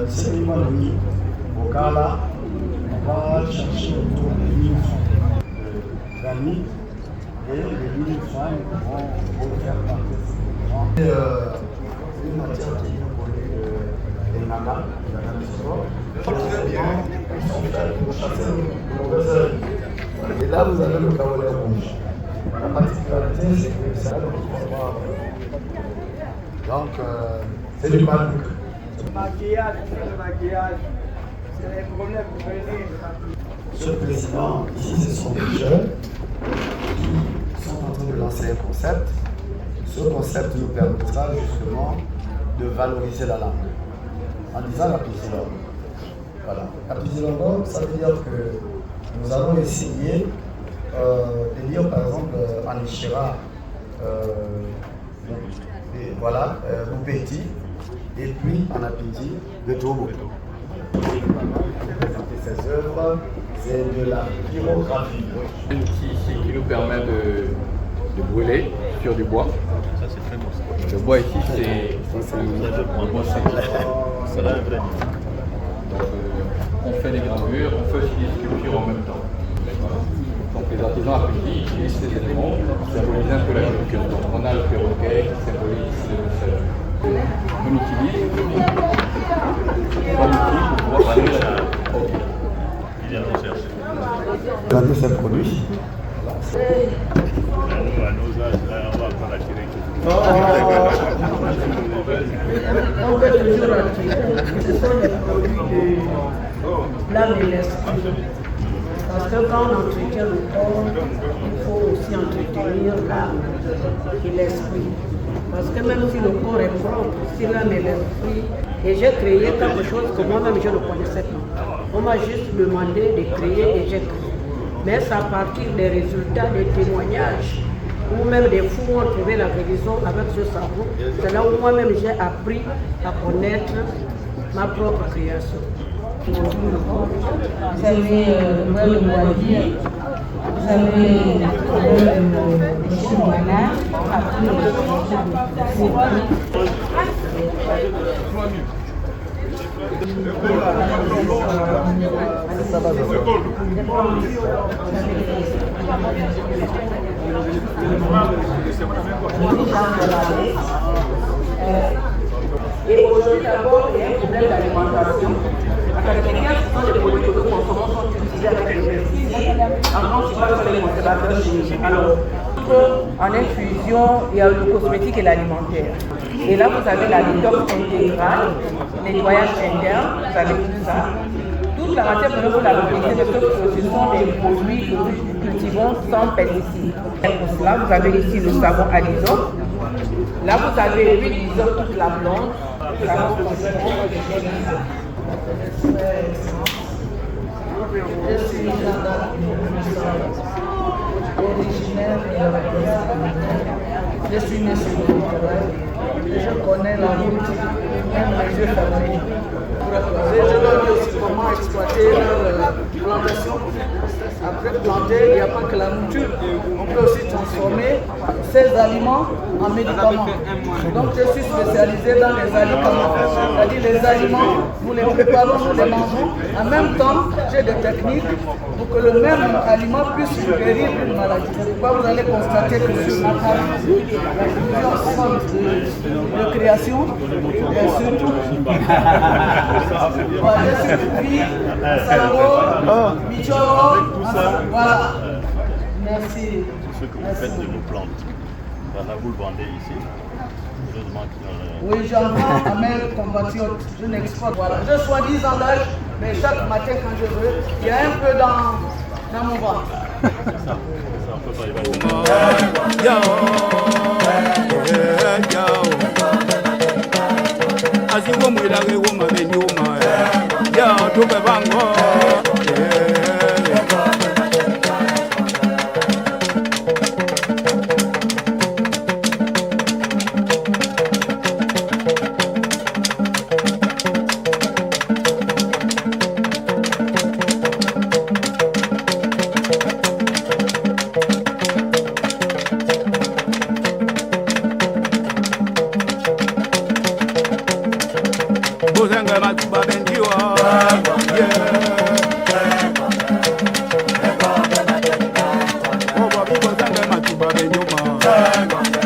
C'est une bonne nuit. Au cas là, on va chercher autour de 1000 francs de granit et les 1000 francs vont refaire partie. Une matière qui est produite des nanas, très bien, ils sont faits pour chasser les mauvaises herbes. Et là, vous avez le kaolin rouge. La particularité, c'est que c'est là qu'on va voir. Donc, c'est du malouc. Maquillage, le maquillage, c'est les problèmes pour venir. Monsieur le Président, ici ce sont des jeunes qui sont en train de lancer un concept. Ce concept nous permettra justement de valoriser la langue en disant la Pisilongo. Voilà. La Pisilongo, ça veut dire que nous allons essayer de dire par exemple en Ishira, voilà, Boubeti, et puis en Apindi, le Togo. Ces œuvres, c'est de la pyrographie. Qui nous permet de brûler sur du bois. Ça c'est très beau. Le bois ici, c'est un bois sec. C'est là un vrai. Donc on fait des gravures, on fait aussi des sculptures en même temps. Donc les artisans apprentis utilisent ces éléments pour symboliser un peu la culture. Donc on a le perroquet qui symbolise le sel. On utilise l'outil pour pouvoir brûler la terre. Il y a nos chercher. Regardez ce produit. À nos âges, là, on va pas la tirer. On peut toujours retirer. Ce sont les produits de l'âme et l'esprit. Parce que quand on entretient le corps, il faut aussi entretenir l'âme et l'esprit. Parce que même si le corps est propre, si l'âme et l'esprit, et j'ai créé quelque chose que moi-même je ne connaissais pas. On m'a juste demandé de créer et j'ai créé. Mais c'est à partir des résultats, des témoignages, ou même des fous ont trouvé la guérison avec ce savon. C'est là où moi-même j'ai appris à connaître ma propre création. Vous avez le Wadi, vous avez le Chimwana, après Et aujourd'hui d'abord, il y a un problème d'alimentation. Parce que les 15% des produits que nous consommons sont utilisés avec les pesticides, en principal sur les conservateurs chimiques. Alors, en infusion, il y a le cosmétique et l'alimentaire. Et là, vous avez la détox intégrale, nettoyage interne, vous avez tout ça. Toute la matière que vous la utilisez, ce sont des produits que nous cultivons sans pesticides. Pour cela, vous avez ici le savon Alison. Là, vous avez l'huile d'isop toute la blonde. je suis originaire de je suis né sur le travail. Je connais la route, même les yeux fermés. Je leur dis aussi comment exploiter leur plantation. Après planter, il n'y a pas que la nourriture. On peut aussi transformer ces aliments en médicaments. Donc je suis spécialisé dans les aliments. C'est-à-dire les aliments, nous les préparons, nous les mangeons. En même temps, j'ai des techniques pour que le même aliment puisse guérir une maladie. Pourquoi vous allez constater que sur ma table, il y a une forme de création, et surtout, voilà. Merci. Tout ce que vous faites de vos plantes, voilà, vous le vendez ici. Oui, j'en vends à mes compatriotes, je n'exporte. Voilà. Je sois 10 ans d'âge, mais chaque matin quand je veux, il y a un peu dans mon ventre. Ça, on peut pas évaluer. Aziwo mwilage woma benyuma ya tupe bango Bozanga matuba bendiwa. Oh, babi bozanga matuba bendiwa.